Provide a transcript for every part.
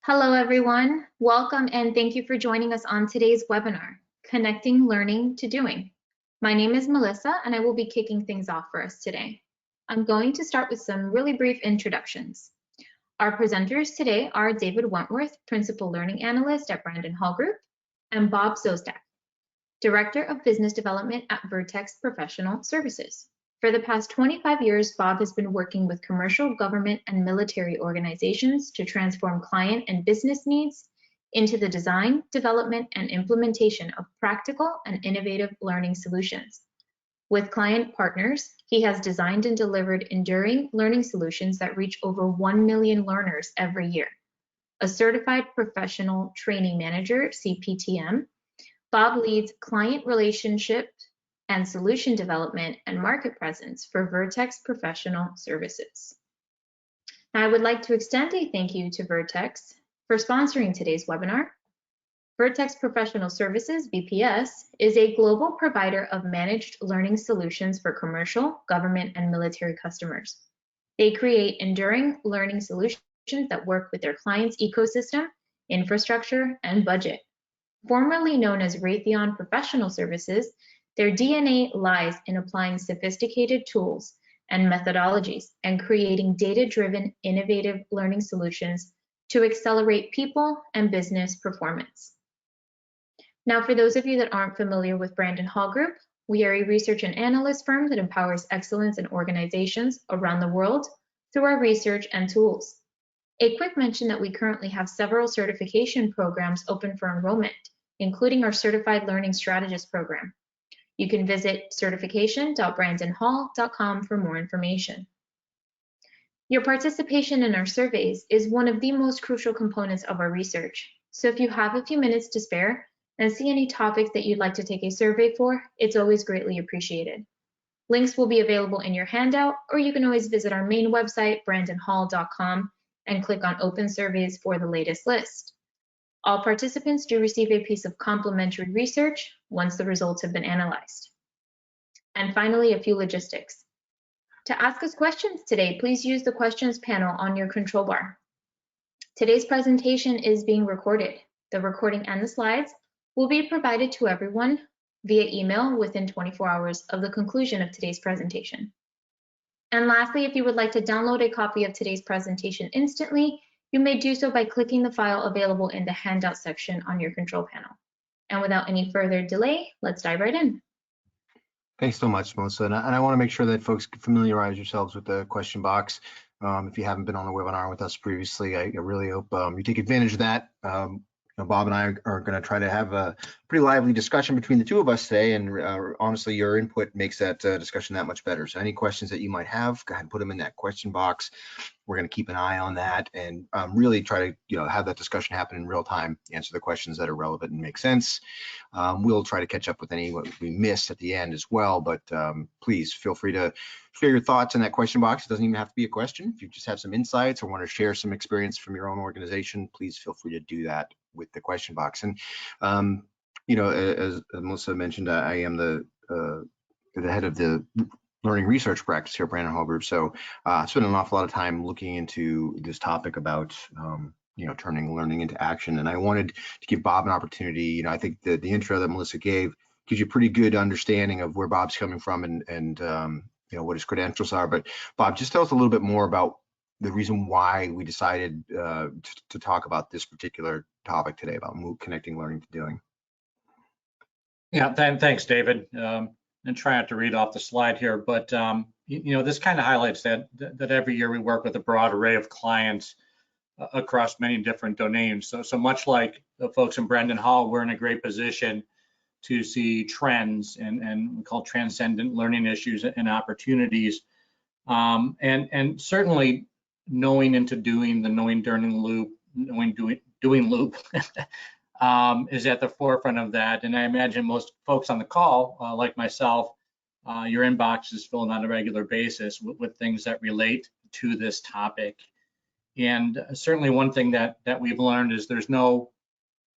Hello, everyone. Welcome and thank you for joining us on today's webinar, Connecting Learning to Doing. My name is Melissa and I will be kicking things off for us today. I'm going to start with some really brief introductions. Our presenters today are David Wentworth, Principal Learning Analyst at Brandon Hall Group, and Bob Szostak, Director of Business Development at Vertex Professional Services. For the past 25 years, Bob has been working with commercial, government, and military organizations to transform client and business needs into the design, development, and implementation of practical and innovative learning solutions. With client partners, he has designed and delivered enduring learning solutions that reach over 1 million learners every year. A certified professional training manager, CPTM, Bob leads client relationship and solution development and market presence for Vertex Professional Services. Now, I would like to extend a thank you to Vertex for sponsoring today's webinar. Vertex Professional Services, VPS, is a global provider of managed learning solutions for commercial, government, and military customers. They create enduring learning solutions that work with their clients' ecosystem, infrastructure, and budget. Formerly known as Raytheon Professional Services, their DNA lies in applying sophisticated tools and methodologies and creating data-driven, innovative learning solutions to accelerate people and business performance. Now, for those of you that aren't familiar with Brandon Hall Group, we are a research and analyst firm that empowers excellence in organizations around the world through our research and tools. A quick mention that we currently have several certification programs open for enrollment, including our Certified Learning Strategist program. You can visit certification.brandonhall.com for more information. Your participation in our surveys is one of the most crucial components of our research. So if you have a few minutes to spare and see any topics that you'd like to take a survey for, it's always greatly appreciated. Links will be available in your handout, or you can always visit our main website, brandonhall.com, and click on Open Surveys for the latest list. All participants do receive a piece of complimentary research once the results have been analyzed. And finally, a few logistics. To ask us questions today, please use the questions panel on your control bar. Today's presentation is being recorded. The recording and the slides will be provided to everyone via email within 24 hours of the conclusion of today's presentation. And lastly, if you would like to download a copy of today's presentation instantly, you may do so by clicking the file available in the handout section on your control panel. And without any further delay, let's dive right in. Thanks so much, Melissa. And I want to make sure that folks familiarize yourselves with the question box. If you haven't been on the webinar with us previously, I really hope you take advantage of that. Bob and I are going to try to have a pretty lively discussion between the two of us today, and honestly, your input makes that discussion that much better. So any questions that you might have, go ahead and put them in that question box. We're going to keep an eye on that and really try to have that discussion happen in real time, answer the questions that are relevant and make sense. We'll try to catch up with any what we missed at the end as well, but please feel free to share your thoughts in that question box. It doesn't even have to be a question. If you just have some insights or want to share some experience from your own organization, please feel free to do that with the question box. And as Melissa mentioned, I am the head of the learning research practice here at Brandon Hall Group. So I spent an awful lot of time looking into this topic about turning learning into action. And I wanted to give Bob an opportunity. I think the intro that Melissa gave gives you a pretty good understanding of where Bob's coming from and what his credentials are. But Bob, just tell us a little bit more about the reason why we decided to talk about this particular topic today about connecting learning to doing. Yeah, thanks, David. And try not to read off the slide here, but this kind of highlights that every year we work with a broad array of clients across many different domains. So much like the folks in Brandon Hall, we're in a great position to see trends and we call transcendent learning issues and opportunities. And certainly knowing into doing, the knowing during loop, doing loop is at the forefront of that. And I imagine most folks on the call, like myself, your inbox is filled on a regular basis with things that relate to this topic. And certainly one thing that we've learned is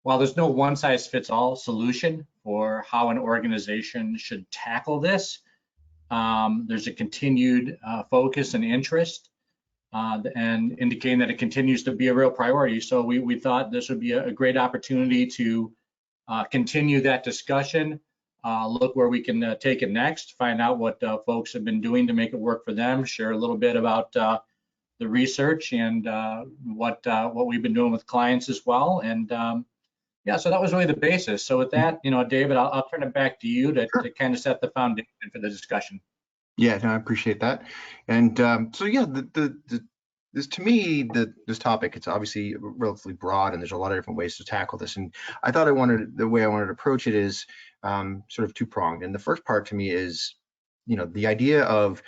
while there's no one size fits all solution for how an organization should tackle this, there's a continued focus and interest and indicating that it continues to be a real priority. So we thought this would be a great opportunity to continue that discussion, look where we can take it next, find out what folks have been doing to make it work for them, share a little bit about the research and what we've been doing with clients as well. And yeah, so that was really the basis. So with that, David, I'll turn it back to you to kind of set the foundation for the discussion. Yeah, no, I appreciate that. And so yeah, this to me, this topic, it's obviously relatively broad, and there's a lot of different ways to tackle this. And I thought the way I wanted to approach it is sort of two-pronged. And the first part to me is, the idea of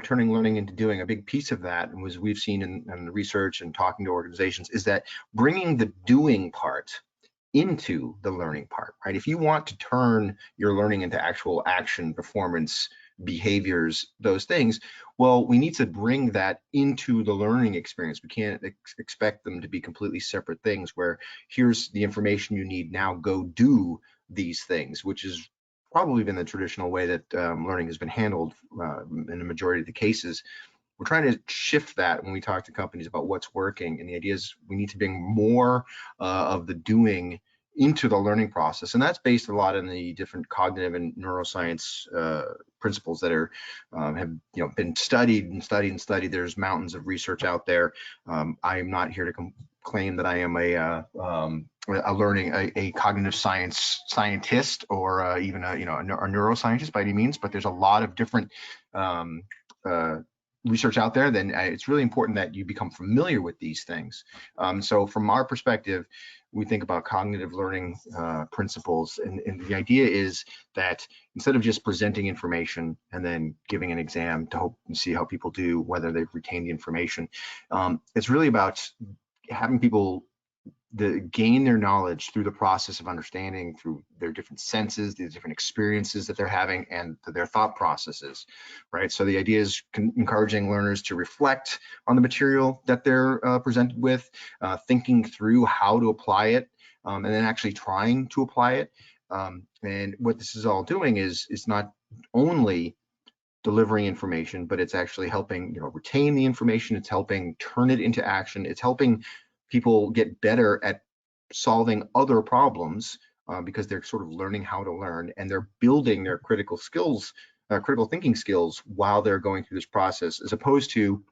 turning learning into doing. A big piece of that, and was we've seen in the research and talking to organizations, is that bringing the doing part into the learning part, right? If you want to turn your learning into actual action, performance, behaviors, those things, well, we need to bring that into the learning experience. We can't expect them to be completely separate things where here's the information you need, now go do these things, which is probably been the traditional way that learning has been handled in the majority of the cases. We're trying to shift that when we talk to companies about what's working, and the idea is we need to bring more of the doing into the learning process, and that's based a lot in the different cognitive and neuroscience principles that are have been studied and studied and studied. There's mountains of research out there. I am not here to claim that I am a cognitive scientist or even a neuroscientist by any means, but there's a lot of different research out there. Then it's really important that you become familiar with these things. So from our perspective, we think about cognitive learning principles, and the idea is that instead of just presenting information and then giving an exam to hope and see how people do, whether they've retained the information, it's really about having people gain their knowledge through the process of understanding, through their different senses, the different experiences that they're having, and their thought processes, right? So the idea is encouraging learners to reflect on the material that they're presented with, thinking through how to apply it, and then actually trying to apply it. And what this is all doing is not only delivering information, but it's actually helping retain the information. It's helping turn it into action. It's helping people get better at solving other problems because they're sort of learning how to learn, and they're building their critical thinking skills while they're going through this process, as opposed to,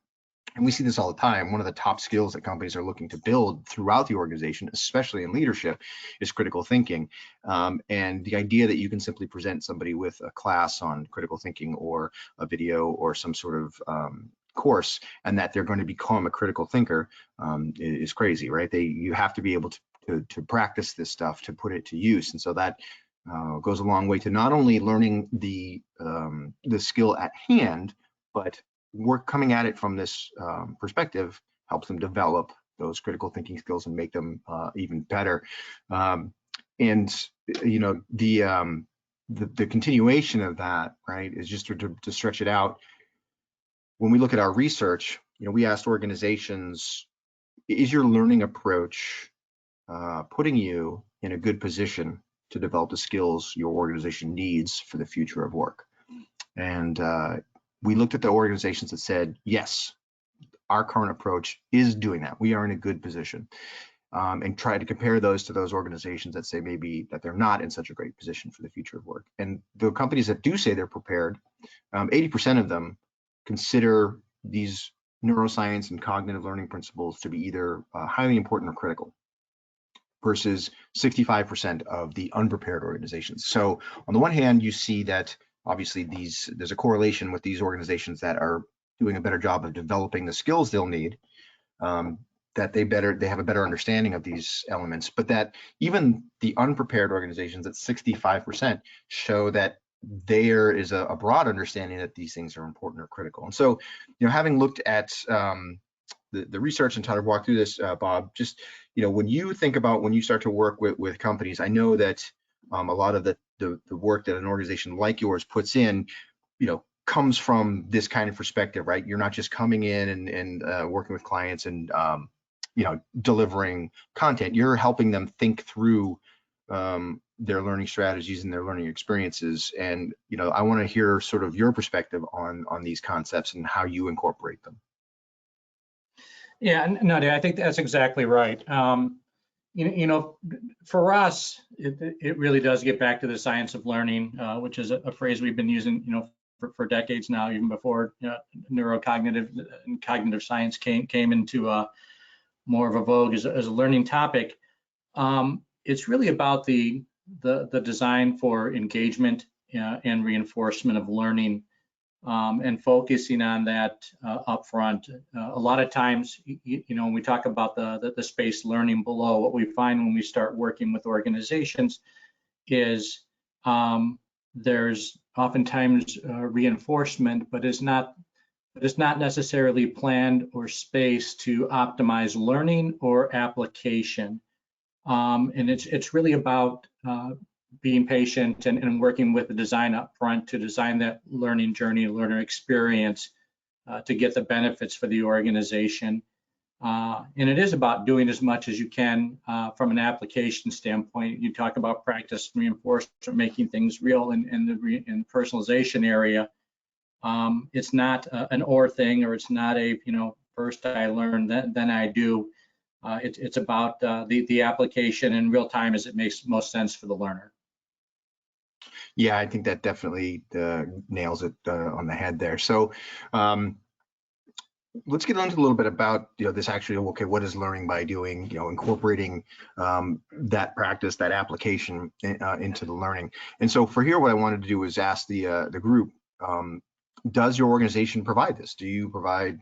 and we see this all the time, one of the top skills that companies are looking to build throughout the organization, especially in leadership, is critical thinking. And the idea that you can simply present somebody with a class on critical thinking or a video or some sort of course, and that they're going to become a critical thinker is crazy, right? You have to be able to practice this stuff, to put it to use. And so that goes a long way to not only learning the skill at hand, but work coming at it from this perspective helps them develop those critical thinking skills and make them even better. And the continuation of that, right, is just to stretch it out. When we look at our research, we asked organizations, is your learning approach putting you in a good position to develop the skills your organization needs for the future of work? And we looked at the organizations that said, yes, our current approach is doing that. We are in a good position. And try to compare those to those organizations that say maybe that they're not in such a great position for the future of work. And the companies that do say they're prepared, 80% of them consider these neuroscience and cognitive learning principles to be either highly important or critical, versus 65% of the unprepared organizations. So on the one hand, you see that obviously there's a correlation with these organizations that are doing a better job of developing the skills they'll need, that they have a better understanding of these elements, but that even the unprepared organizations at 65% show that there is a broad understanding that these things are important or critical. And so, having looked at the research and try to walk through this, Bob, just, when you think about when you start to work with companies, I know that a lot of the work that an organization like yours puts in, comes from this kind of perspective, right? You're not just coming in and working with clients and, delivering content. You're helping them think through their learning strategies and their learning experiences. And, I want to hear sort of your perspective on these concepts and how you incorporate them. Yeah, no, I think that's exactly right. For us, it really does get back to the science of learning, which is a phrase we've been using, for decades now, even before neurocognitive and cognitive science came into more of a vogue as a learning topic. It's really about the design for engagement and reinforcement of learning, and focusing on that up front. A lot of times, when we talk about the space learning below, what we find when we start working with organizations is there's oftentimes reinforcement, but it's not necessarily planned or space to optimize learning or application. And it's really about being patient and working with the design up front to design that learning journey, learner experience to get the benefits for the organization. And it is about doing as much as you can from an application standpoint. You talk about practice reinforcement, making things real in the personalization area. It's not an or thing, or it's not a, first I learn, then I do. It's about the application in real time as it makes most sense for the learner. Yeah, I think that definitely nails it on the head there. So let's get into a little bit about this actually. Okay, what is learning by doing? Incorporating that practice, that application into the learning. And so for here, what I wanted to do is ask the group: does your organization provide this? Do you provide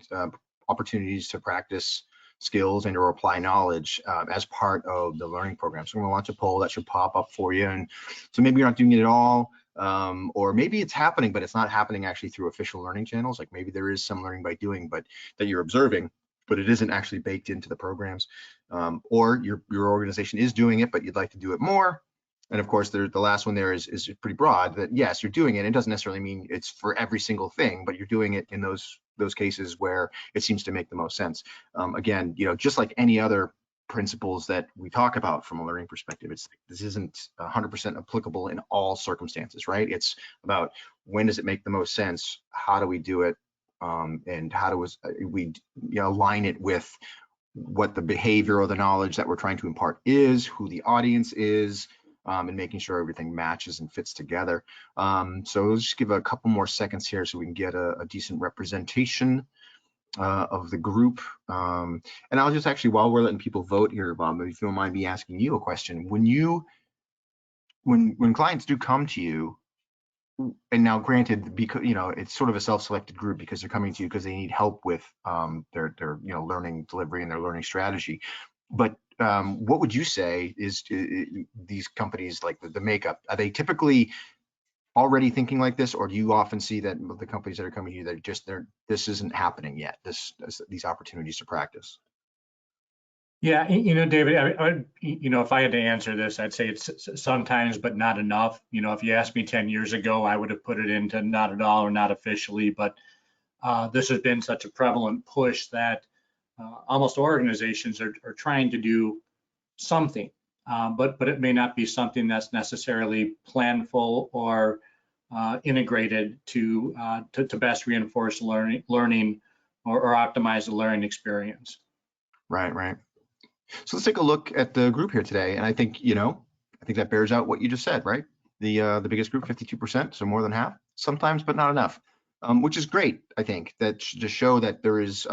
opportunities to practice skills and or apply knowledge as part of the learning program? So I'm going to launch a poll that should pop up for you. And so maybe you're not doing it at all, or maybe it's happening, but it's not happening actually through official learning channels. Like maybe there is some learning by doing, but that you're observing, but it isn't actually baked into the programs. Or your organization is doing it, but you'd like to do it more. And of course, the last one there is pretty broad, that yes, you're doing it. It doesn't necessarily mean it's for every single thing, but you're doing it in those cases where it seems to make the most sense. Again, just like any other principles that we talk about from a learning perspective, this isn't 100% applicable in all circumstances, right? It's about when does it make the most sense, how do we do it, and how do we align it with what the behavior or the knowledge that we're trying to impart is, who the audience is, and making sure everything matches and fits together. So let's just give a couple more seconds here so we can get a decent representation of the group. And I'll just actually, while we're letting people vote here, Bob, if you don't mind me asking you a question, when clients do come to you, and now granted, because it's sort of a self-selected group because they're coming to you because they need help with their learning delivery and their learning strategy, but what would you say is these companies, like the makeup, are they typically already thinking like this, or do you often see that the companies that are coming to you, that this isn't happening yet, these opportunities to practice? Yeah, David, I if I had to answer this, I'd say it's sometimes, but not enough. If you asked me 10 years ago, I would have put it into not at all or not officially, but this has been such a prevalent push that almost organizations are trying to do something, but it may not be something that's necessarily planful or integrated to best reinforce learning or optimize the learning experience. Right. So let's take a look at the group here today, and I think that bears out what you just said, right? The biggest group, 52%, so more than half, sometimes, but not enough, which is great. I think that to show that there is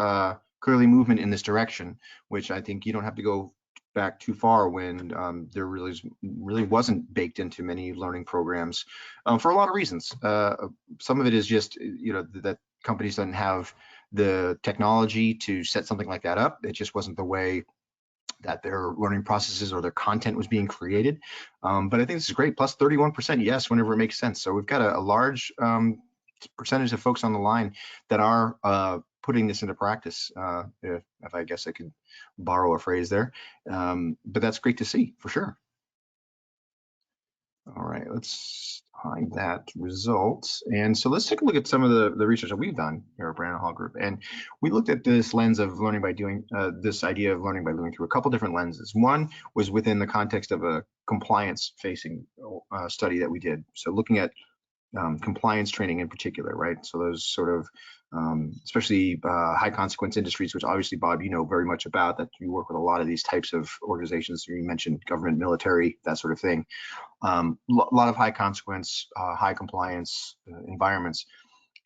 clearly movement in this direction, which I think you don't have to go back too far when there really wasn't baked into many learning programs for a lot of reasons. Some of it is just that companies don't have the technology to set something like that up. It just wasn't the way that their learning processes or their content was being created. But I think this is great. Plus 31% yes, whenever it makes sense. So we've got a large percentage of folks on the line that are putting this into practice, if I guess I could borrow a phrase there. But that's great to see, for sure. All right, let's hide that results. And so let's take a look at some of the research that we've done here at Brandon Hall Group. And we looked at this lens of learning by doing, this idea of learning by doing through a couple different lenses. One was within the context of a compliance-facing study that we did. So looking at compliance training in particular, right? So those sort of, especially high consequence industries, which obviously, Bob, you know very much about, that you work with a lot of these types of organizations. You mentioned government, military, that sort of thing. A lot of high consequence, high compliance environments.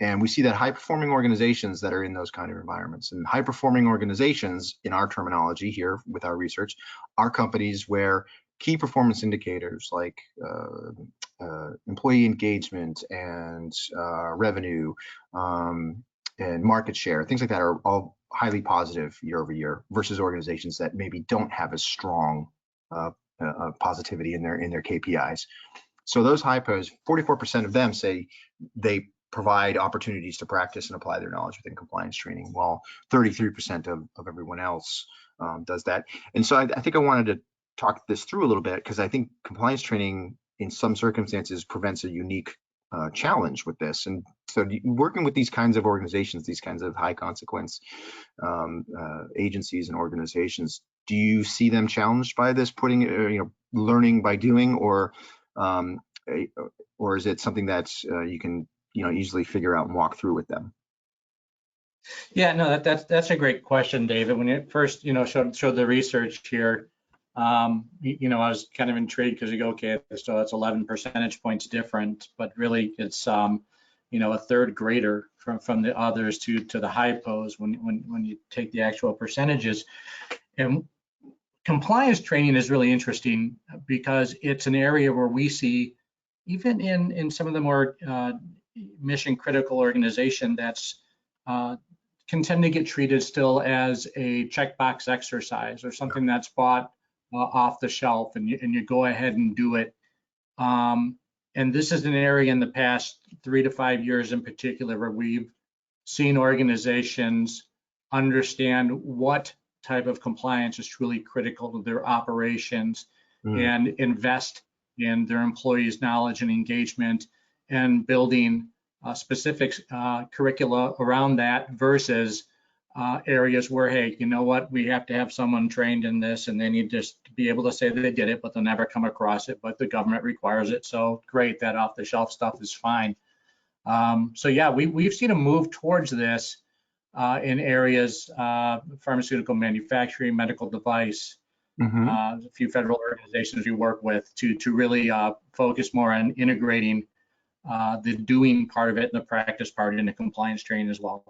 And we see that high performing organizations that are in those kind of environments, and high performing organizations in our terminology here with our research are companies where key performance indicators like employee engagement and revenue and market share, things like that, are all highly positive year over year, versus organizations that maybe don't have as strong positivity in their KPIs. So those hypos, 44% of them say they provide opportunities to practice and apply their knowledge within compliance training, while 33% of everyone else does that. And so I think I wanted to talk this through a little bit, because I think compliance training in some circumstances prevents a unique challenge with this. And so working with these kinds of organizations, these kinds of high consequence agencies and organizations, do you see them challenged by this, putting learning by doing, or is it something that you can easily figure out and walk through with them? Yeah, no, that's a great question, David. When you first showed the research here, I was kind of intrigued, because you go, okay, so that's 11 percentage points different, but really it's a third greater from the others to the hypos when you take the actual percentages. And compliance training is really interesting, because it's an area where we see, even in some of the more mission critical organization, that's can tend to get treated still as a checkbox exercise, or something that's bought off the shelf, and you go ahead and do it. And this is an area in the past 3 to 5 years in particular where we've seen organizations understand what type of compliance is truly critical to their operations, and invest in their employees' knowledge and engagement, and building specific curricula around that, versus areas where, hey, you know what, we have to have someone trained in this, and they need just to be able to say that they did it, but they'll never come across it, but the government requires it. So great, that off the shelf stuff is fine. So yeah, we've seen a move towards this in areas, pharmaceutical manufacturing, medical device, a few federal organizations we work with, to really focus more on integrating the doing part of it and the practice part into compliance training as well.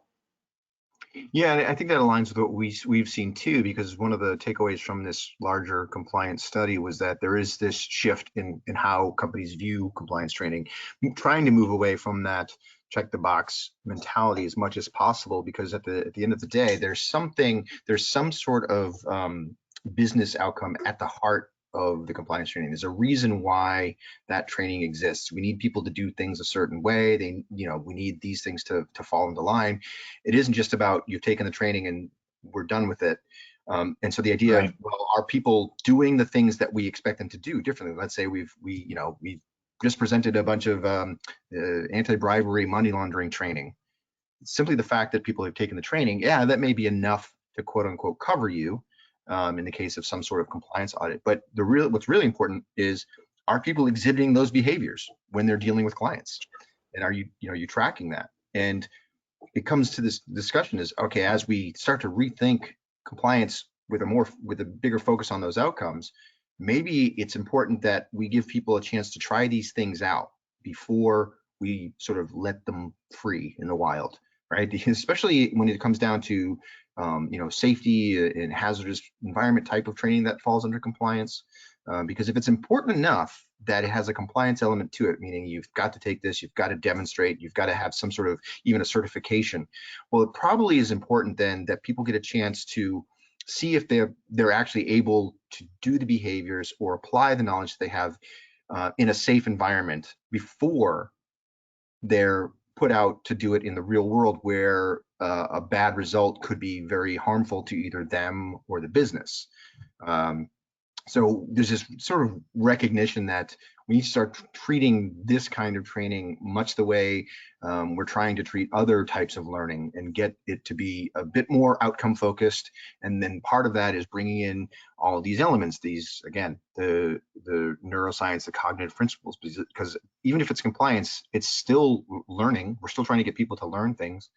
Yeah, I think that aligns with what we've seen too, because one of the takeaways from this larger compliance study was that there is this shift in how companies view compliance training, trying to move away from that check the box mentality as much as possible, because at the end of the day, there's some sort of business outcome at the heart of the compliance training. There's a reason why that training exists. We need people to do things a certain way. We need these things to fall into line. It isn't just about you've taken the training and we're done with it. And so the idea of, well, are people doing the things that we expect them to do differently? Let's say we just presented a bunch of anti-bribery, money laundering training. Simply the fact that people have taken the training, yeah, that may be enough to quote unquote cover you in the case of some sort of compliance audit. But what's really important is, are people exhibiting those behaviors when they're dealing with clients? And are you tracking that? And it comes to this discussion is, okay, as we start to rethink compliance with a bigger focus on those outcomes, maybe it's important that we give people a chance to try these things out before we sort of let them free in the wild, right? Especially when it comes down to safety and hazardous environment type of training that falls under compliance. Because if it's important enough that it has a compliance element to it, meaning you've got to take this, you've got to demonstrate, you've got to have some sort of even a certification, well, it probably is important then that people get a chance to see if they're actually able to do the behaviors or apply the knowledge that they have in a safe environment before they're put out to do it in the real world, where a bad result could be very harmful to either them or the business. So there's this sort of recognition that we need to start treating this kind of training much the way we're trying to treat other types of learning, and get it to be a bit more outcome focused. And then part of that is bringing in all of these elements, these, again, the neuroscience, the cognitive principles, because even if it's compliance, it's still learning. We're still trying to get people to learn things.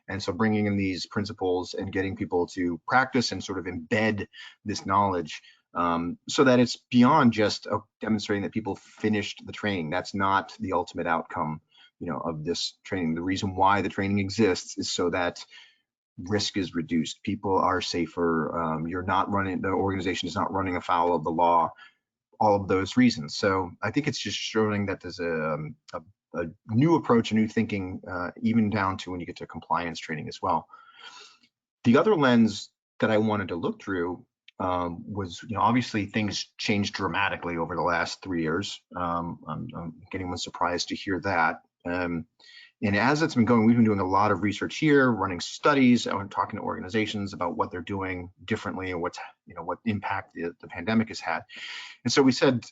And so bringing in these principles and getting people to practice and sort of embed this knowledge, so that it's beyond just demonstrating that people finished the training. That's not the ultimate outcome, of this training. The reason why the training exists is so that risk is reduced, people are safer, the organization is not running afoul of the law, all of those reasons. So I think it's just showing that there's a new approach, a new thinking, even down to when you get to compliance training as well. The other lens that I wanted to look through was, obviously things changed dramatically over the last 3 years. I'm getting surprised to hear that. And as it's been going, we've been doing a lot of research here, running studies, and talking to organizations about what they're doing differently and what impact the pandemic has had. And so we said,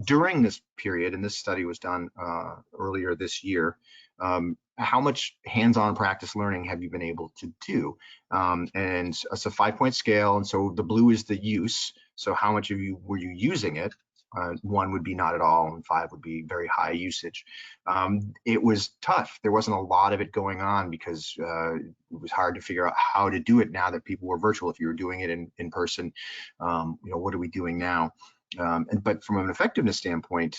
during this period, and this study was done earlier this year, how much hands-on practice learning have you been able to do? And it's a 5-point scale. And so the blue is the use. So how much were you using it? 1 would be not at all, and 5 would be very high usage. It was tough. There wasn't a lot of it going on because it was hard to figure out how to do it now that people were virtual. If you were doing it in person, what are we doing now? But from an effectiveness standpoint,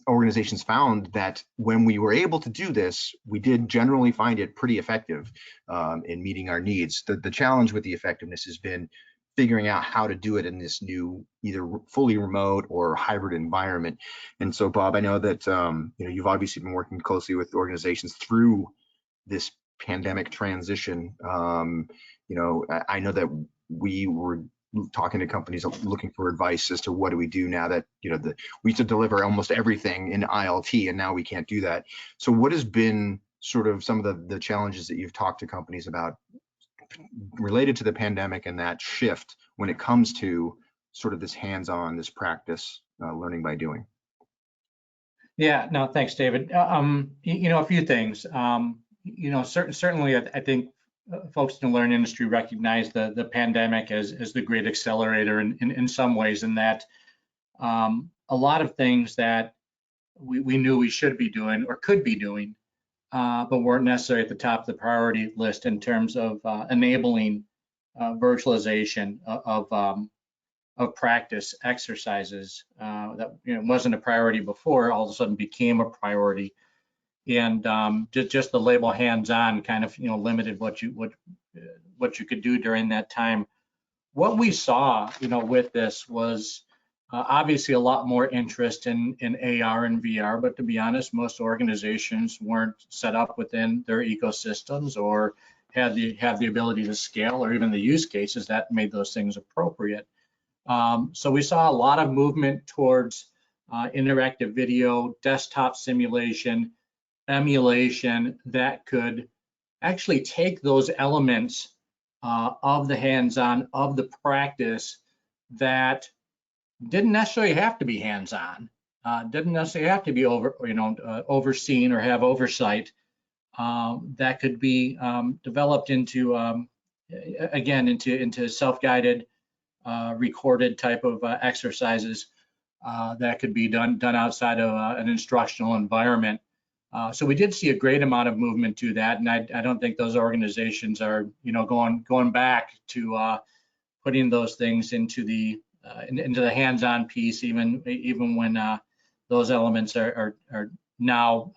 organizations found that when we were able to do this, we did generally find it pretty effective in meeting our needs. The challenge with the effectiveness has been figuring out how to do it in this new, either fully remote or hybrid environment. And so, Bob, I know that you've obviously been working closely with organizations through this pandemic transition. I know that we were talking to companies looking for advice as to what do we do now that we used to deliver almost everything in ILT, and now we can't do that. So what has been sort of some of the challenges that you've talked to companies about related to the pandemic and that shift when it comes to sort of this hands-on, this practice, learning by doing? Yeah, no, thanks, David. A few things. Certainly, I think folks in the learning industry recognize the pandemic as the great accelerator in some ways, in that a lot of things that we knew we should be doing or could be doing, but weren't necessarily at the top of the priority list in terms of enabling virtualization of practice exercises that wasn't a priority before, all of a sudden became a priority. And just the label hands-on kind of limited what you could do during that time. What we saw with this was obviously a lot more interest in AR and VR, but to be honest, most organizations weren't set up within their ecosystems or had the ability to scale, or even the use cases that made those things appropriate. So we saw a lot of movement towards interactive video, desktop simulation, emulation that could actually take those elements of the hands-on, of the practice, that didn't necessarily have to be hands-on, didn't necessarily have to be overseen or have oversight, that could be developed into into self-guided, recorded type of exercises that could be done outside of an instructional environment. So we did see a great amount of movement to that, and I don't think those organizations are going back to putting those things into the hands-on piece, even when those elements are now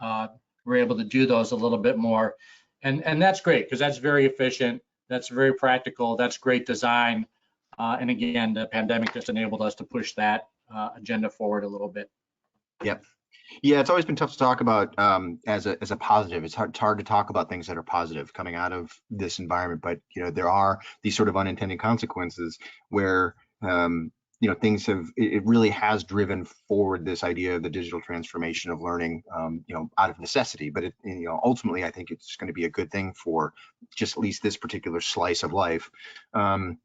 we're able to do those a little bit more, and that's great, because that's very efficient, that's very practical, that's great design, and again, the pandemic just enabled us to push that agenda forward a little bit. Yep. Yeah, it's always been tough to talk about as a positive. It's hard to talk about things that are positive coming out of this environment, but there are these sort of unintended consequences where things it really has driven forward this idea of the digital transformation of learning, out of necessity. But ultimately, I think it's going to be a good thing for just at least this particular slice of life. And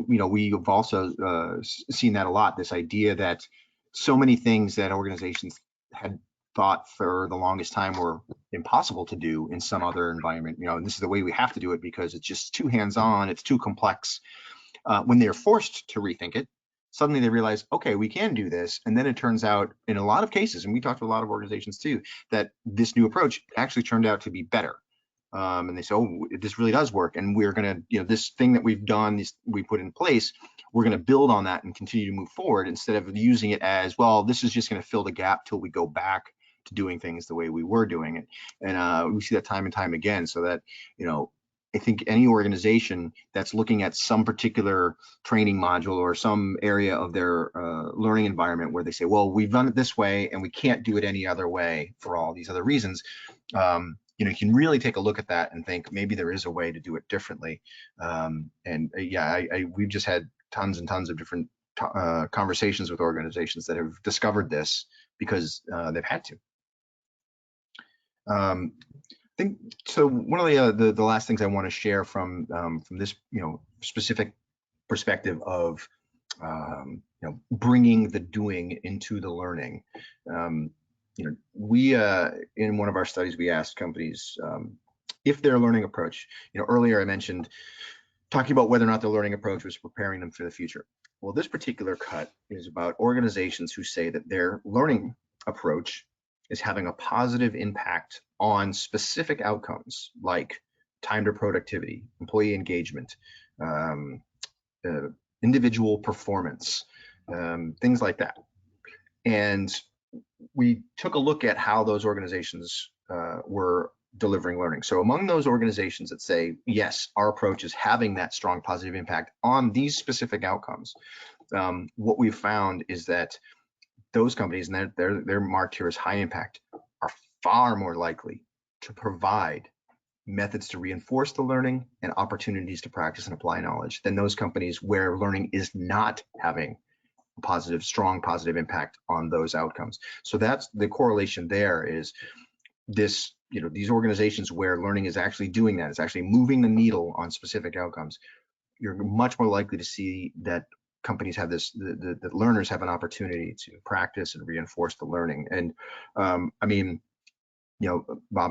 we've also seen that a lot. This idea that so many things that organizations had thought for the longest time were impossible to do in some other environment, and this is the way we have to do it because it's just too hands-on, it's too complex. When they're forced to rethink it, suddenly they realize, okay, we can do this. And then it turns out in a lot of cases, and we talked to a lot of organizations too, that this new approach actually turned out to be better. And they say, oh, this really does work. And we're going to, this thing that we've done, we put in place, we're going to build on that and continue to move forward instead of using it as, well, this is just going to fill the gap till we go back to doing things the way we were doing it. And we see that time and time again, so that, I think any organization that's looking at some particular training module or some area of their learning environment where they say, well, we've done it this way and we can't do it any other way for all these other reasons, you can really take a look at that and think maybe there is a way to do it differently. We've just had tons and tons of different conversations with organizations that have discovered this because they've had to. I think so. One of the last things I want to share from this specific perspective of bringing the doing into the learning. We in one of our studies we asked companies if their learning approach. Earlier I mentioned talking about whether or not their learning approach was preparing them for the future. Well, this particular cut is about organizations who say that their learning approach is having a positive impact on specific outcomes like time to productivity, employee engagement, individual performance, things like that. And we took a look at how those organizations were delivering learning. So among those organizations that say, yes, our approach is having that strong positive impact on these specific outcomes, what we've found is that those companies, and they're marked here as high impact, are far more likely to provide methods to reinforce the learning and opportunities to practice and apply knowledge than those companies where learning is not having a strong positive impact on those outcomes. So that's the correlation there, is this, these organizations where learning is actually doing that, it's actually moving the needle on specific outcomes. You're much more likely to see that companies have this, that learners have an opportunity to practice and reinforce the learning. And Bob,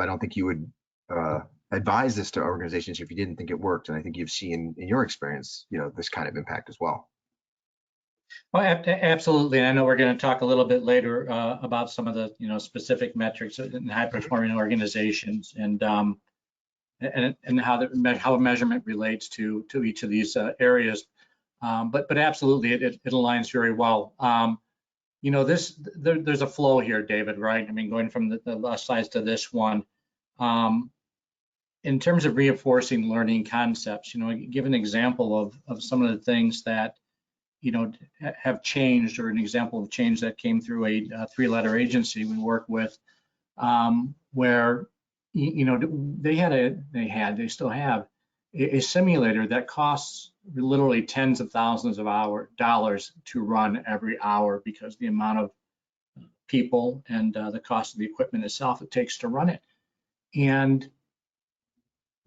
I don't think you would advise this to organizations if you didn't think it worked. And I think you've seen in your experience, this kind of impact as well. Well, absolutely. And I know we're going to talk a little bit later about some of the specific metrics in high-performing organizations and how measurement relates to each of these areas. But absolutely, it aligns very well. There's a flow here, David, right? I mean, going from the left side to this one. In terms of reinforcing learning concepts, give an example of some of the things that have changed, or an example of change that came through a 3-letter agency we work with, where they still have a simulator that costs literally tens of thousands of dollars to run every hour, because the amount of people and the cost of the equipment itself it takes to run it. And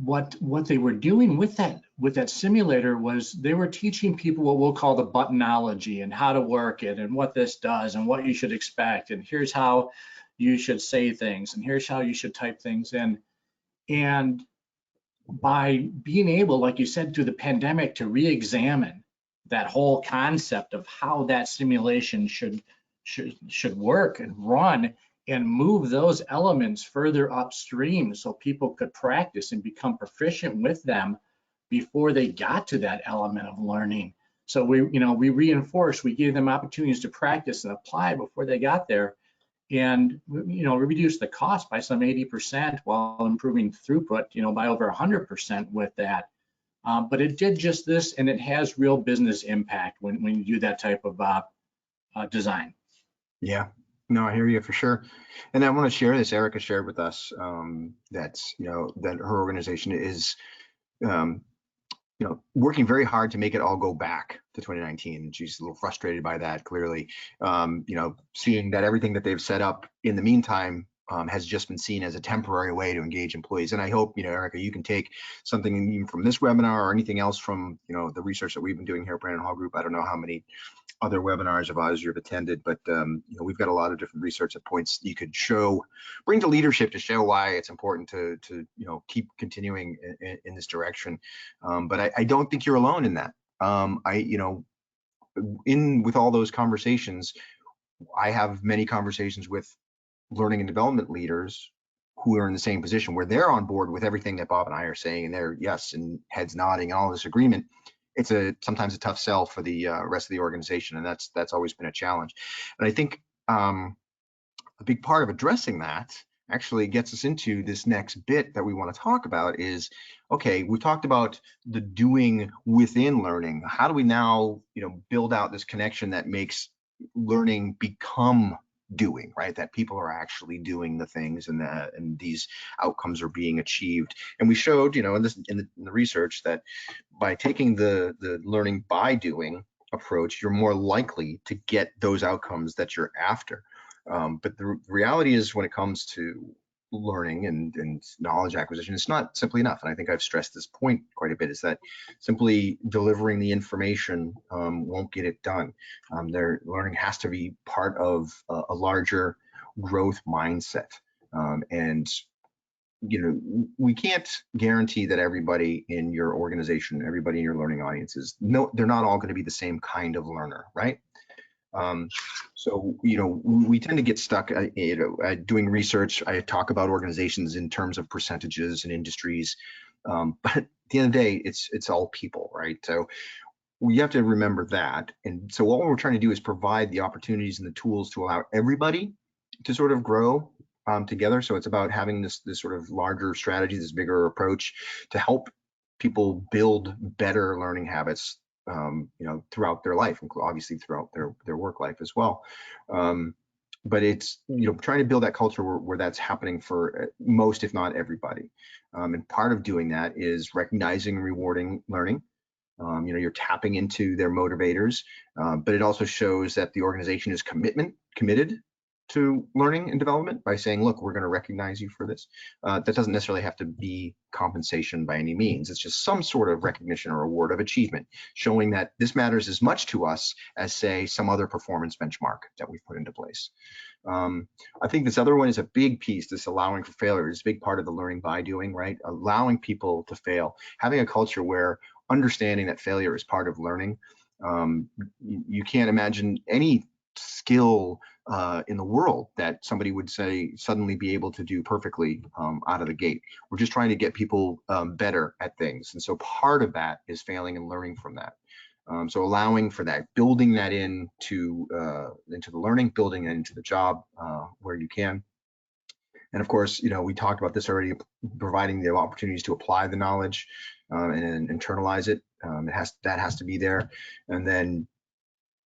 what they were doing with that simulator was they were teaching people what we'll call the buttonology, and how to work it, and what this does, and what you should expect, and here's how you should say things, and here's how you should type things in. And by being able, like you said, through the pandemic, to re-examine that whole concept of how that simulation should work and run, and move those elements further upstream so people could practice and become proficient with them before they got to that element of learning. So we reinforced, we gave them opportunities to practice and apply before they got there. And we reduced the cost by some 80% while improving throughput, by over 100% with that. But it did just this, and it has real business impact when you do that type of design. Yeah. No, I hear you for sure. And I want to share this. Erica shared with us that her organization is working very hard to make it all go back to 2019. And she's a little frustrated by that, clearly. Seeing that everything that they've set up in the meantime has just been seen as a temporary way to engage employees. And I hope, Erica, you can take something even from this webinar or anything else from, the research that we've been doing here at Brandon Hall Group. I don't know how many other webinars of ours you've attended, but we've got a lot of different research at points you could bring to leadership to show why it's important to keep continuing in this direction. But I don't think you're alone in that. With all those conversations, I have many conversations with learning and development leaders who are in the same position where they're on board with everything that Bob and I are saying, and they're yes and heads nodding and all this agreement. It's sometimes a tough sell for the rest of the organization, and that's always been a challenge. And I think a big part of addressing that actually gets us into this next bit that we want to talk about is, okay, we've talked about the doing within learning. How do we now, build out this connection that makes learning become doing, right? That people are actually doing the things and these outcomes are being achieved. And we showed, in the research that by taking the learning by doing approach, you're more likely to get those outcomes that you're after. But the reality is, when it comes to learning and knowledge acquisition, it's not simply enough. And I think I've stressed this point quite a bit, is that simply delivering the information won't get it done. Their learning has to be part of a larger growth mindset. And we can't guarantee that everybody in your organization, everybody in your learning audiences, they're not all going to be the same kind of learner, right? So, we tend to get stuck, doing research. I talk about organizations in terms of percentages and industries, but at the end of the day, it's all people, right? So we have to remember that. And so what we're trying to do is provide the opportunities and the tools to allow everybody to sort of grow together. So it's about having this sort of larger strategy, this bigger approach to help people build better learning habits throughout their life, obviously throughout their work life as well. But it's, trying to build that culture where that's happening for most, if not everybody. And part of doing that is recognizing and rewarding learning. You're tapping into their motivators, but it also shows that the organization is committed to learning and development by saying, look, we're going to recognize you for this. That doesn't necessarily have to be compensation by any means. It's just some sort of recognition or award of achievement, showing that this matters as much to us as, say, some other performance benchmark that we've put into place. I think this other one is a big piece, this allowing for failure is a big part of the learning by doing, right? Allowing people to fail, having a culture where understanding that failure is part of learning. You can't imagine any skill in the world that somebody would say suddenly be able to do perfectly out of the gate. We're just trying to get people better at things. And so part of that is failing and learning from that. So allowing for that, building that into the learning, building it into the job where you can. And of course, we talked about this already, providing the opportunities to apply the knowledge and internalize it. That has to be there. And then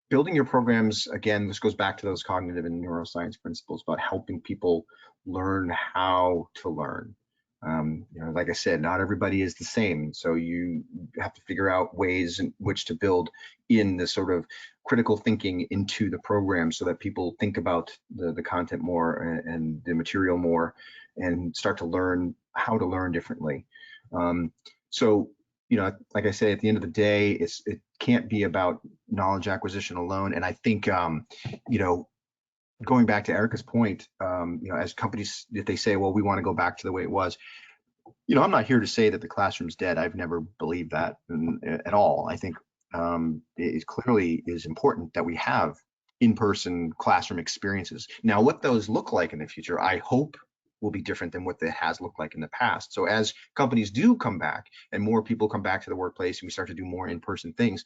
building your programs, again, this goes back to those cognitive and neuroscience principles about helping people learn how to learn. Like I said, not everybody is the same. So you have to figure out ways in which to build in this sort of critical thinking into the program so that people think about the content more and the material more and start to learn how to learn differently. So like I say, at the end of the day, it can't be about knowledge acquisition alone. And I think, going back to Erica's point, as companies, if they say, well, we want to go back to the way it was, I'm not here to say that the classroom's dead. I've never believed that at all. I think it clearly is important that we have in-person classroom experiences. Now, what those look like in the future, I hope will be different than what it has looked like in the past. So as companies do come back and more people come back to the workplace and we start to do more in-person things,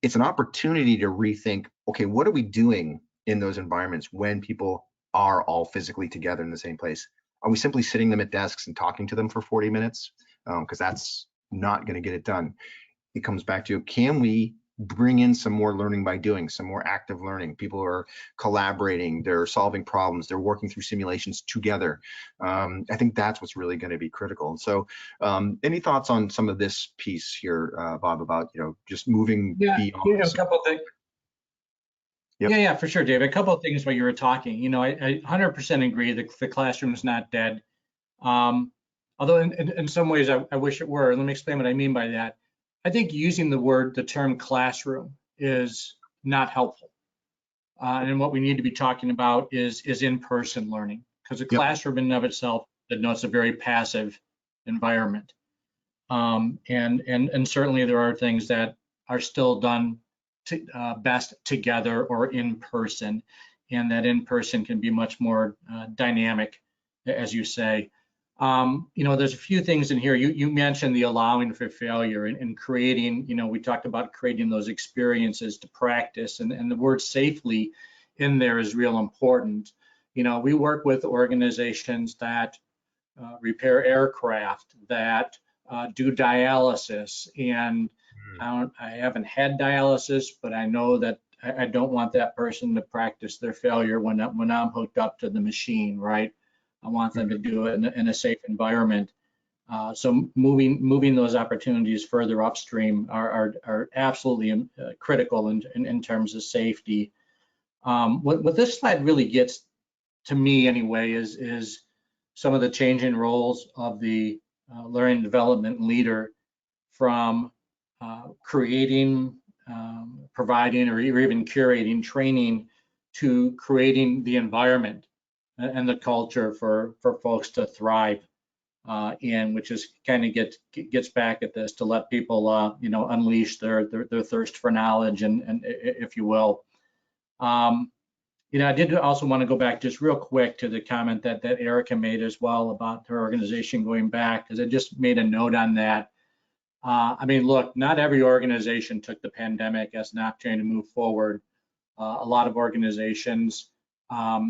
it's an opportunity to rethink, okay, what are we doing in those environments when people are all physically together in the same place? Are we simply sitting them at desks and talking to them for 40 minutes? Because that's not going to get it done. It comes back to, can we bring in some more learning by doing, some more active learning? People are collaborating, they're solving problems, they're working through simulations together. I think that's what's really going to be critical. And so any thoughts on some of this piece here, Bob, about just moving beyond? A couple of things. Yep. Yeah, for sure, David. A couple of things while you were talking. You know, I 100% agree that the classroom is not dead. Although in some ways I wish it were. Let me explain what I mean by that. I think using the term classroom is not helpful. And what we need to be talking about is in-person learning, because a classroom in and of itself denotes a very passive environment. And certainly there are things that are still done best together or in person, and that in person can be much more dynamic, as you say. You know, there's a few things in here. You mentioned the allowing for failure and creating, you know, we talked about creating those experiences to practice, and the word safely in there is real important. You know, we work with organizations that repair aircraft, that do dialysis, and I haven't had dialysis, but I know that I don't want that person to practice their failure when I'm hooked up to the machine, right? I want them to do it in a safe environment. So moving those opportunities further upstream are absolutely critical in terms of safety. What this slide really gets to me anyway is some of the changing roles of the learning development leader from creating, providing, or even curating training to creating the environment and the culture for folks to thrive in, which is kind of gets back at this, to let people you know, unleash their thirst for knowledge, and if you will. You know, I did also want to go back just real quick to the comment that Erica made as well about her organization going back, because I just made a note on that. I mean, look, not every organization took the pandemic as an opportunity to move forward. A lot of organizations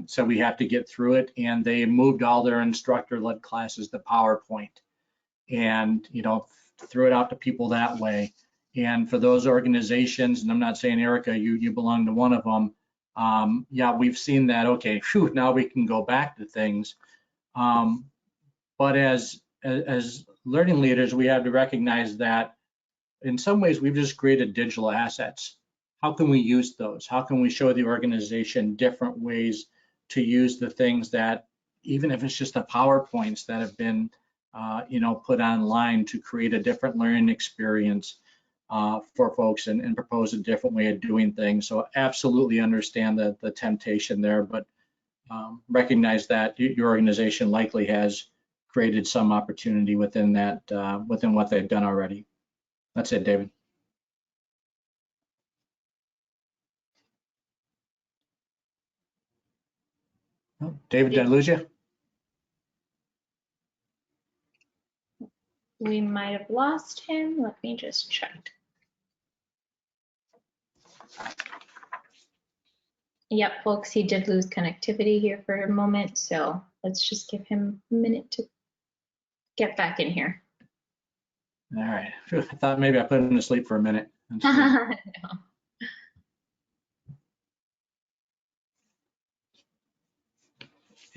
said we have to get through it, and they moved all their instructor-led classes to PowerPoint, and, you know, threw it out to people that way. And for those organizations, and I'm not saying, Erica, you belong to one of them, yeah, we've seen that. Okay, phew, now we can go back to things. But as learning leaders, we have to recognize that in some ways we've just created digital assets. How can we use those? How can we show the organization different ways to use the things that, even if it's just the PowerPoints that have been you know, put online, to create a different learning experience for folks, and propose a different way of doing things. So absolutely understand the temptation there, but recognize that your organization likely has created some opportunity within that, within what they've done already. That's it, David. Oh, David, did I lose you? We might have lost him. Let me just check. Yep, folks, he did lose connectivity here for a moment, so let's just give him a minute to get back in here. All right. I thought maybe I put him to sleep for a minute. No.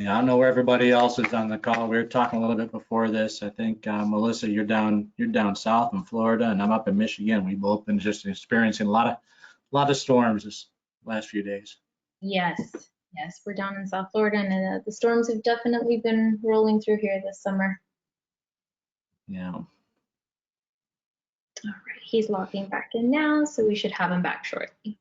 Yeah, I don't know where everybody else is on the call. We were talking a little bit before this. I think Melissa, you're down south in Florida, and I'm up in Michigan. We've both been just experiencing a lot of storms this last few days. Yes, we're down in South Florida, and the storms have definitely been rolling through here this summer. Yeah. All right, he's logging back in now, so we should have him back shortly.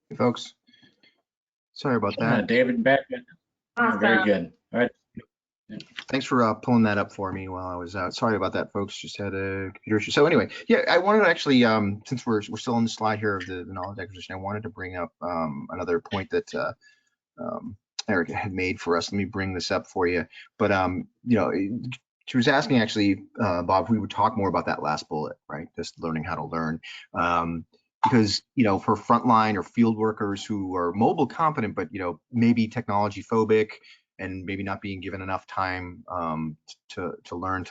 Hey, folks. Sorry about that. David, back. Awesome. Very good. All right. Thanks for pulling that up for me while I was out. Sorry about that, folks. Just had a computer issue. So anyway, yeah, I wanted to actually, since we're still on the slide here of the knowledge acquisition, I wanted to bring up another point that Erica had made for us. Let me bring this up for you. But you know, she was asking actually, Bob, if we would talk more about that last bullet, right? Just learning how to learn. Because, you know, for frontline or field workers who are mobile competent, but, you know, maybe technology phobic, and maybe not being given enough time to learn.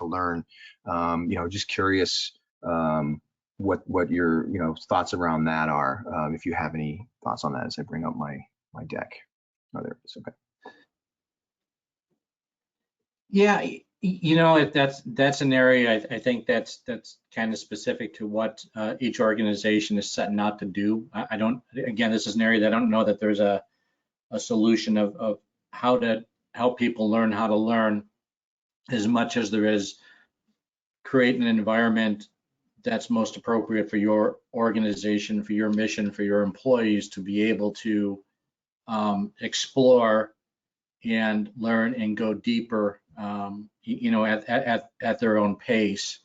Just curious what your thoughts around that are, if you have any thoughts on that as I bring up my deck. Oh, there it is. Okay. Yeah, if that's an area, I think that's kind of specific to what each organization is setting out to do. I don't, again, this is an area that I don't know that there's a solution of how to help people learn how to learn, as much as there is create an environment that's most appropriate for your organization, for your mission, for your employees to be able to explore and learn and go deeper, at their own pace.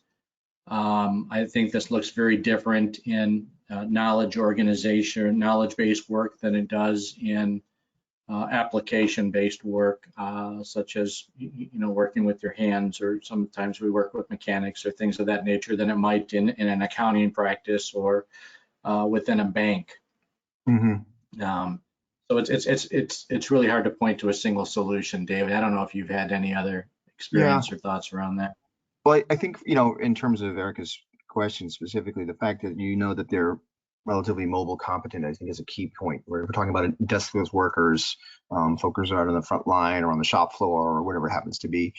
I think this looks very different in knowledge organization, knowledge-based work than it does in application-based work, such as working with your hands, or sometimes we work with mechanics or things of that nature, than it might in an accounting practice or within a bank. Mm-hmm. So it's really hard to point to a single solution, David. I don't know if you've had any other experience or thoughts around that. Well, I think, in terms of Erica's question specifically, the fact that that they're relatively mobile competent, I think, is a key point. Where we're talking about deskless workers, folks out on the front line or on the shop floor or whatever it happens to be,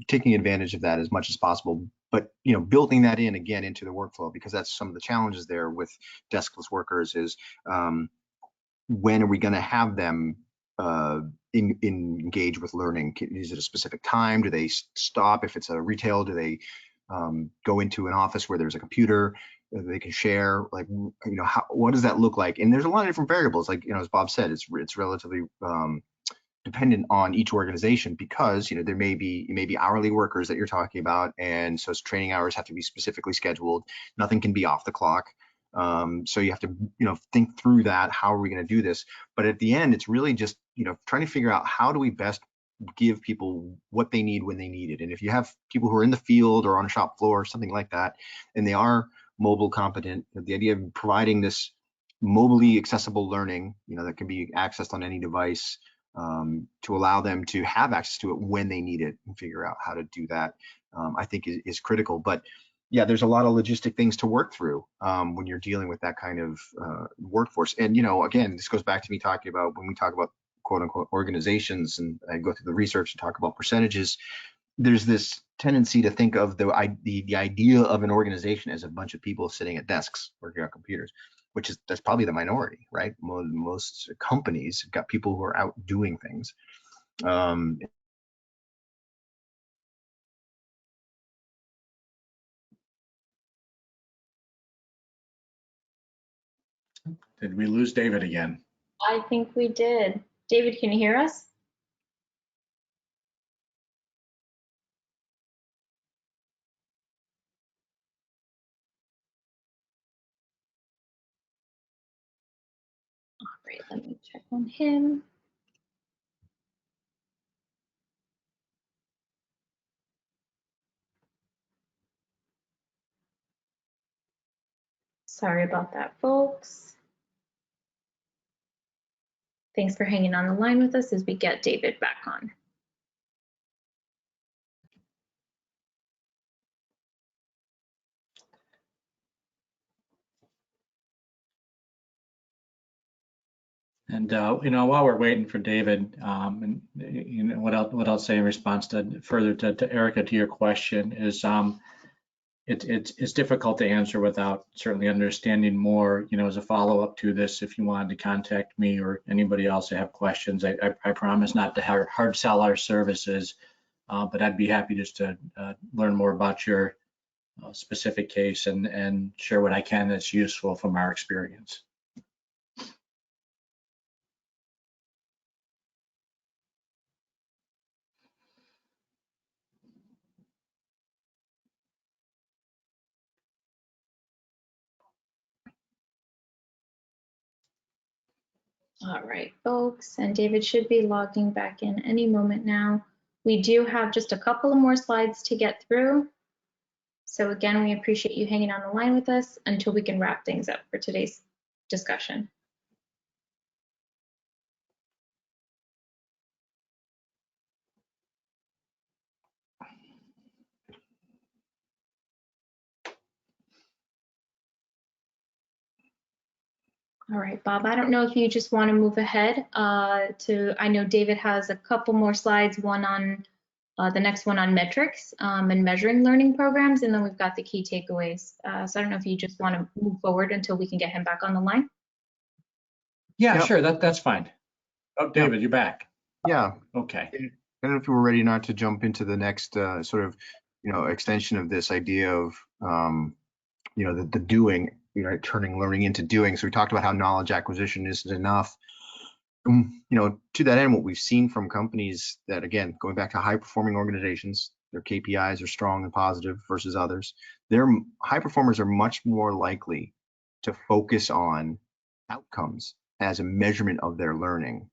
taking advantage of that as much as possible. But building that in again into the workflow, because that's some of the challenges there with deskless workers is, when are we going to have them engage with learning? Is it a specific time? Do they stop? If it's a retail, do they go into an office where there's a computer that they can share? Like, what does that look like? And there's a lot of different variables. Like, as Bob said, it's relatively dependent on each organization, because it may be hourly workers that you're talking about, and so training hours have to be specifically scheduled. Nothing can be off the clock. So you have to, think through that. How are we going to do this? But at the end, it's really just, trying to figure out how do we best give people what they need when they need it. And if you have people who are in the field or on a shop floor or something like that, and they are mobile competent, the idea of providing this mobilely accessible learning, that can be accessed on any device, to allow them to have access to it when they need it and figure out how to do that, I think is critical. But yeah, there's a lot of logistic things to work through when you're dealing with that kind of workforce. And, again, this goes back to me talking about when we talk about quote unquote organizations, and I go through the research and talk about percentages, there's this tendency to think of the idea of an organization as a bunch of people sitting at desks working on computers, that's probably the minority, right? Most companies have got people who are out doing things. Did we lose David again? I think we did. David, can you hear us? All right, let me check on him. Sorry about that, folks. Thanks for hanging on the line with us as we get David back on. And while we're waiting for David, and what I'll say in response further to Erica, to your question is, it's difficult to answer without certainly understanding more. As a follow-up to this, if you wanted to contact me or anybody else that have questions, I promise not to hard sell our services, but I'd be happy just to learn more about your specific case and share what I can that's useful from our experience. All right, folks, and David should be logging back in any moment now. We do have just a couple of more slides to get through. So again, we appreciate you hanging on the line with us until we can wrap things up for today's discussion. All right, Bob, I don't know if you just want to move ahead I know David has a couple more slides, one on the next one on metrics and measuring learning programs, and then we've got the key takeaways. So I don't know if you just want to move forward until we can get him back on the line. Yeah, Yep. sure, that's fine. Oh, David, you're back. Yeah. Okay. I don't know if you were ready not to jump into the next sort of, extension of this idea of, the doing, turning learning into doing. So we talked about how knowledge acquisition isn't enough. To that end, what we've seen from companies that, again, going back to high performing organizations, their KPIs are strong and positive versus others. Their high performers are much more likely to focus on outcomes as a measurement of their learning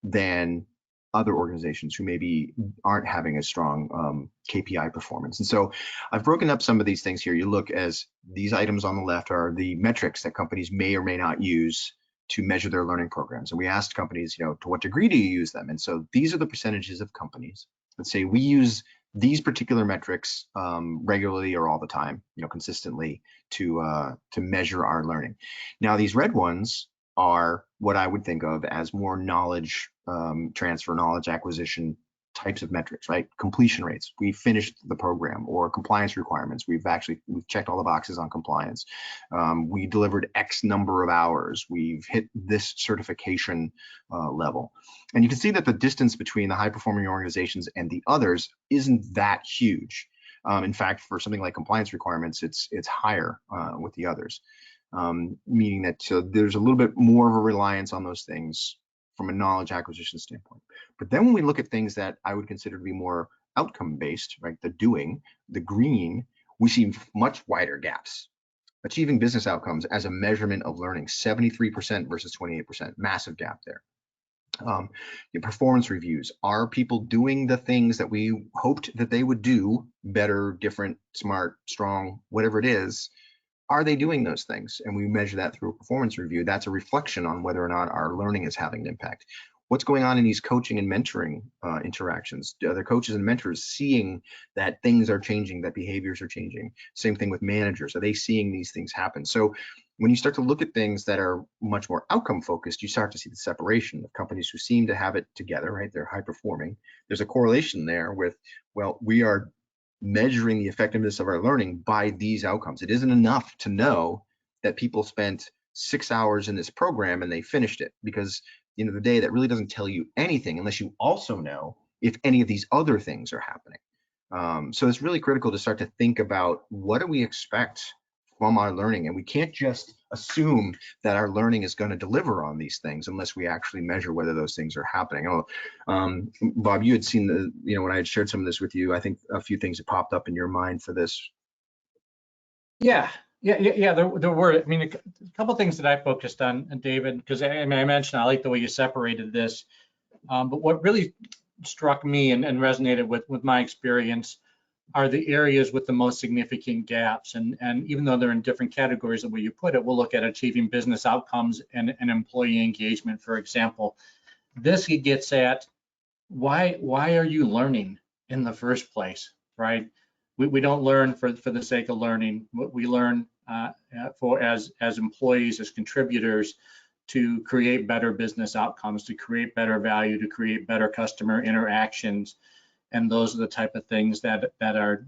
than other organizations who maybe aren't having a strong KPI performance. And so I've broken up some of these things here. You look as these items on the left are the metrics that companies may or may not use to measure their learning programs. And we asked companies, to what degree do you use them? And so these are the percentages of companies that say we use these particular metrics regularly or all the time, consistently to measure our learning. Now, these red ones are what I would think of as more knowledge transfer, knowledge acquisition types of metrics, right? Completion rates, we finished the program, or compliance requirements. We've checked all the boxes on compliance. We delivered X number of hours. We've hit this certification level. And you can see that the distance between the high performing organizations and the others isn't that huge. In fact, for something like compliance requirements, it's higher with the others. Meaning that there's a little bit more of a reliance on those things from a knowledge acquisition standpoint. But then when we look at things that I would consider to be more outcome based, right, the doing, the green, we see much wider gaps. Achieving business outcomes as a measurement of learning, 73% versus 28%, massive gap there. Your performance reviews, are people doing the things that we hoped that they would do better, different, smart, strong, whatever it is? Are they doing those things? And we measure that through a performance review. That's a reflection on whether or not our learning is having an impact. What's going on in these coaching and mentoring interactions? Do other coaches and mentors seeing that things are changing, that behaviors are changing? Same thing with managers. Are they seeing these things happen? So when you start to look at things that are much more outcome focused, you start to see the separation of companies who seem to have it together, right? They're high performing. There's a correlation there with, well, we are measuring the effectiveness of our learning by these outcomes. It isn't enough to know that people spent 6 hours in this program and they finished it, because at the end of the day, that really doesn't tell you anything unless you also know if any of these other things are happening. So it's really critical to start to think about, what do we expect from our learning? And we can't just assume that our learning is going to deliver on these things unless we actually measure whether those things are happening. Bob, you had seen when I had shared some of this with you, I think a few things had popped up in your mind for this. Yeah. There were, a couple of things that I focused on, David, because I mentioned I like the way you separated this. But what really struck me and resonated with my experience are the areas with the most significant gaps. And even though they're in different categories, the way you put it, we'll look at achieving business outcomes and employee engagement, for example. This gets at why are you learning in the first place, right? We don't learn for the sake of learning. We learn as employees, as contributors, to create better business outcomes, to create better value, to create better customer interactions. And those are the type of things that are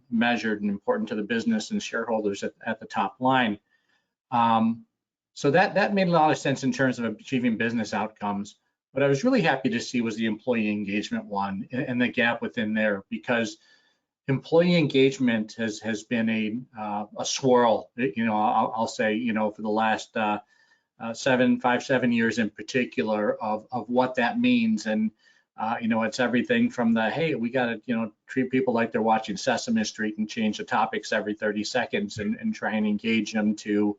measured and important to the business and shareholders at the top line. So that made a lot of sense in terms of achieving business outcomes. What I was really happy to see was the employee engagement one and the gap within there, because employee engagement has been a swirl, I'll say, for the last 7 years in particular of what that means. And it's everything from the, hey, we got to, treat people like they're watching Sesame Street and change the topics every 30 seconds and try and engage them to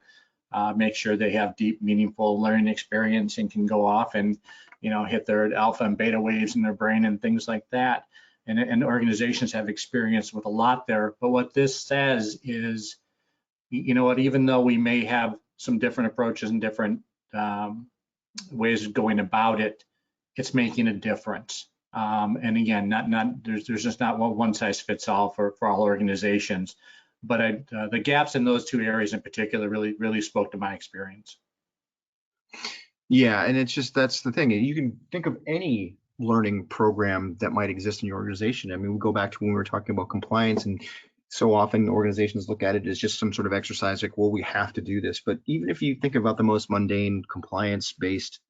make sure they have deep, meaningful learning experience and can go off and, hit their alpha and beta waves in their brain and things like that. And organizations have experience with a lot there. But what this says is, even though we may have some different approaches and different ways of going about it, it's making a difference. And again, there's just not one size fits all for all organizations. But the gaps in those two areas in particular really spoke to my experience. Yeah, and it's just, that's the thing. You can think of any learning program that might exist in your organization. I mean, we go back to when we were talking about compliance, and so often organizations look at it as just some sort of exercise, like, well, we have to do this. But even if you think about the most mundane compliance-based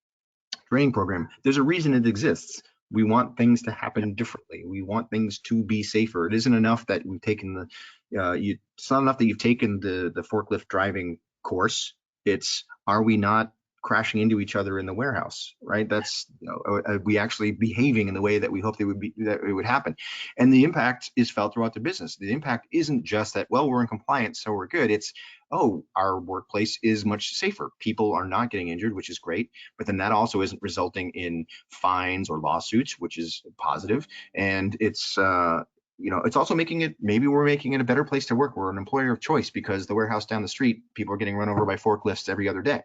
training program, there's a reason it exists. We want things to happen differently. We want things to be safer. It isn't enough that we've taken it's not enough that you've taken the forklift driving course. It's, are we not crashing into each other in the warehouse, right? That's, are we actually behaving in the way that we hope that it would happen? And the impact is felt throughout the business. The impact isn't just that, well, we're in compliance, so we're good. It's, oh, our workplace is much safer. People are not getting injured, which is great. But then that also isn't resulting in fines or lawsuits, which is positive. And it's, it's also making it, maybe we're making it a better place to work. We're an employer of choice because the warehouse down the street, people are getting run over by forklifts every other day.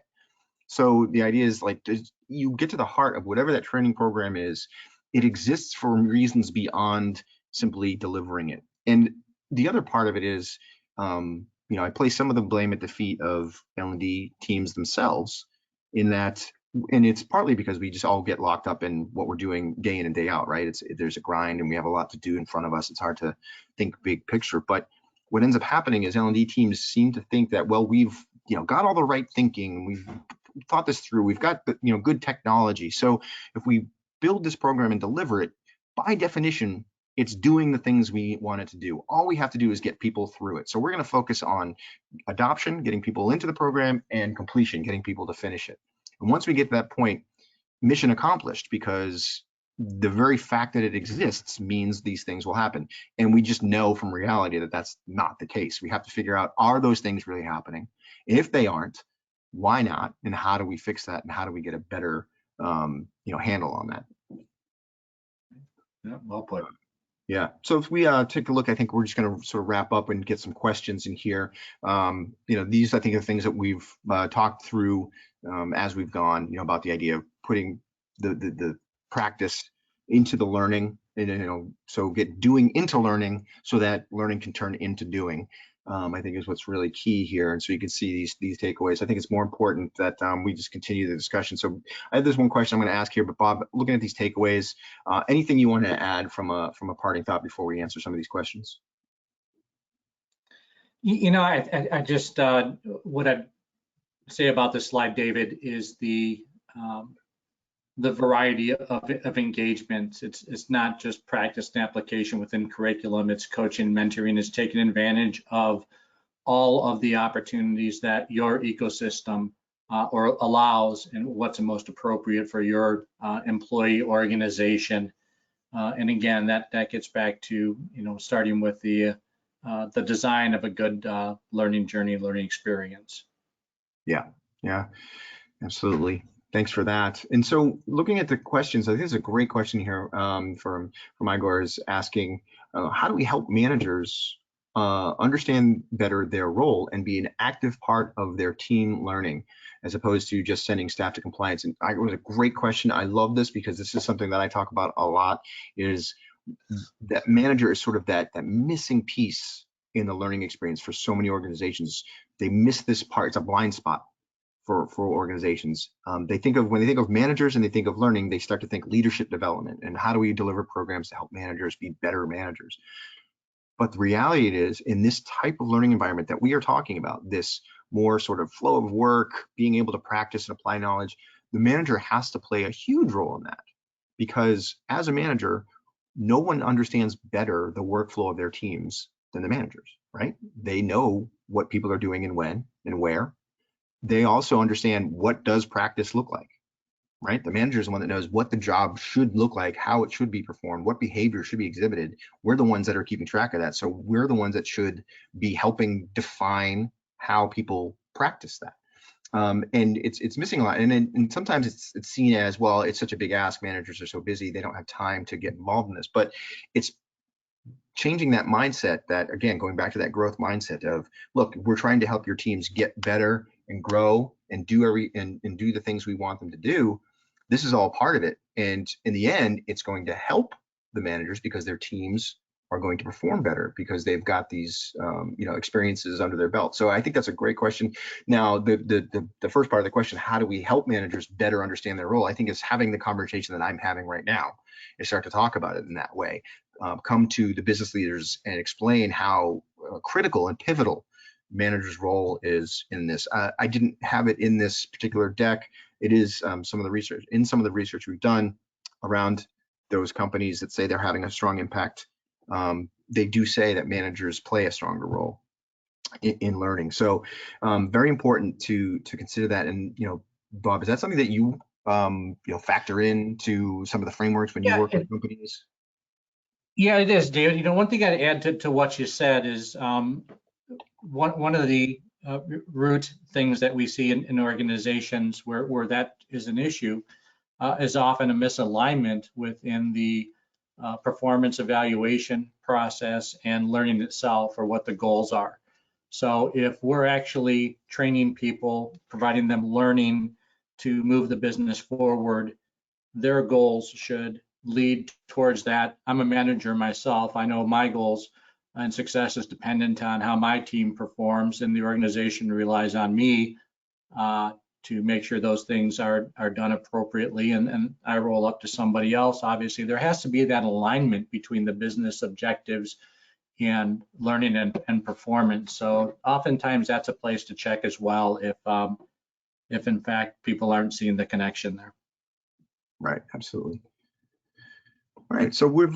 So the idea is, like, you get to the heart of whatever that training program is. It exists for reasons beyond simply delivering it. And the other part of it is, I place some of the blame at the feet of L&D teams themselves, in that, and it's partly because we just all get locked up in what we're doing day in and day out, right? There's a grind and we have a lot to do in front of us. It's hard to think big picture. But what ends up happening is L&D teams seem to think that, well, we've got all the right thinking, we've thought this through, we've got good technology. So if we build this program and deliver it, by definition, it's doing the things we want it to do. All we have to do is get people through it. So we're going to focus on adoption, getting people into the program, and completion, getting people to finish it. And once we get to that point, mission accomplished, because the very fact that it exists means these things will happen. And we just know from reality that that's not the case. We have to figure out, are those things really happening? If they aren't, why not? And how do we fix that? And how do we get a better handle on that? Yeah, well put. Yeah. So if we take a look, I think we're just going to sort of wrap up and get some questions in here. These, I think, are things that we've talked through as we've gone, about the idea of putting the practice into the learning, and so get doing into learning so that learning can turn into doing. I think is what's really key here. And so you can see these takeaways. I think it's more important that we just continue the discussion. So I have this one question I'm going to ask here, but Bob, looking at these takeaways, anything you want to add from a parting thought before we answer some of these questions? I just, what I'd say about this slide, David, is the variety of engagements. It's not just practice and application within curriculum. It's coaching, mentoring. It's taking advantage of all of the opportunities that your ecosystem or allows, and what's the most appropriate for your employee organization. And again, that gets back to starting with the design of a good learning journey, learning experience. Yeah, absolutely. Thanks for that. And so looking at the questions, I think there's a great question here from Igor, is asking, how do we help managers understand better their role and be an active part of their team learning, as opposed to just sending staff to compliance? And it was a great question. I love this because this is something that I talk about a lot, is that manager is sort of that missing piece in the learning experience for so many organizations. They miss this part. It's a blind spot for organizations. When they think of managers and they think of learning, they start to think leadership development and how do we deliver programs to help managers be better managers. But the reality is, in this type of learning environment that we are talking about, this more sort of flow of work, being able to practice and apply knowledge, the manager has to play a huge role in that, because as a manager, no one understands better the workflow of their teams than the managers, right? They know what people are doing and when and where. They also understand, what does practice look like, right? The manager is the one that knows what the job should look like, how it should be performed, what behavior should be exhibited. We're the ones that are keeping track of that. So we're the ones that should be helping define how people practice that. And it's missing a lot. And sometimes it's seen as, well, it's such a big ask. Managers are so busy, they don't have time to get involved in this. But it's changing that mindset, that, again, going back to that growth mindset of, look, we're trying to help your teams get better and grow and do the things we want them to do. This is all part of it. And in the end, it's going to help the managers because their teams are going to perform better because they've got these experiences under their belt. So I think that's a great question. Now, the first part of the question, how do we help managers better understand their role? I think is having the conversation that I'm having right now and start to talk about it in that way. Come to the business leaders and explain how critical and pivotal manager's role is in this. I didn't have it in this particular deck. It is some of the research we've done around those companies that say they're having a strong impact. They do say that managers play a stronger role in learning. So very important to consider that. And Bob, is that something that you factor into some of the frameworks when you work with companies? Yeah, it is, David. One thing I'd add to what you said is one of the root things that we see in organizations where that is an issue is often a misalignment within the performance evaluation process and learning itself, or what the goals are. So if we're actually training people, providing them learning to move the business forward, their goals should lead towards that. I'm a manager myself. I know my goals and success is dependent on how my team performs, and the organization relies on me to make sure those things are done appropriately, and I roll up to somebody else. Obviously, there has to be that alignment between the business objectives and learning and performance. So oftentimes that's a place to check as well if in fact people aren't seeing the connection there. Right, absolutely. All right, so we've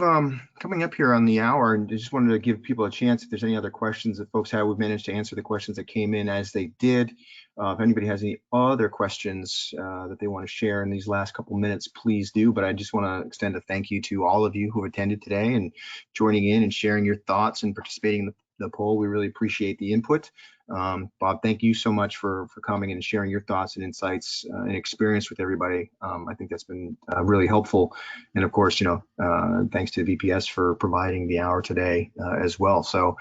coming up here on the hour, and I just wanted to give people a chance if there's any other questions that folks have. We've managed to answer the questions that came in as they did. If anybody has any other questions that they want to share in these last couple minutes, please do. But I just want to extend a thank you to all of you who attended today and joining in and sharing your thoughts and participating in the poll. We really appreciate the input. Bob, thank you so much for coming and sharing your thoughts and insights and experience with everybody. I think that's been really helpful. And of course, thanks to VPS for providing the hour today as well. So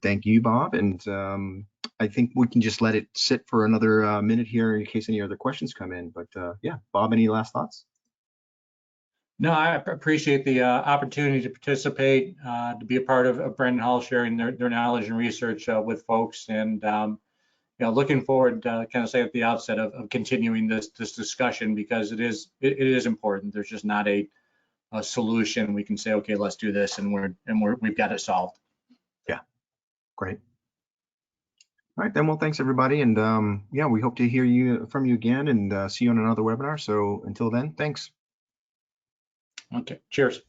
thank you, Bob. And I think we can just let it sit for another minute here in case any other questions come in. But yeah, Bob, any last thoughts? No, I appreciate the opportunity to participate, to be a part of Brendan Hall sharing their knowledge and research with folks, and looking forward, kind of say at the outset of continuing this discussion, because it is important. There's just not a solution we can say, okay, let's do this, and we've got it solved. Yeah, great. All right, then. Well, thanks everybody, and yeah, we hope to hear from you again and see you on another webinar. So until then, thanks. Okay, cheers.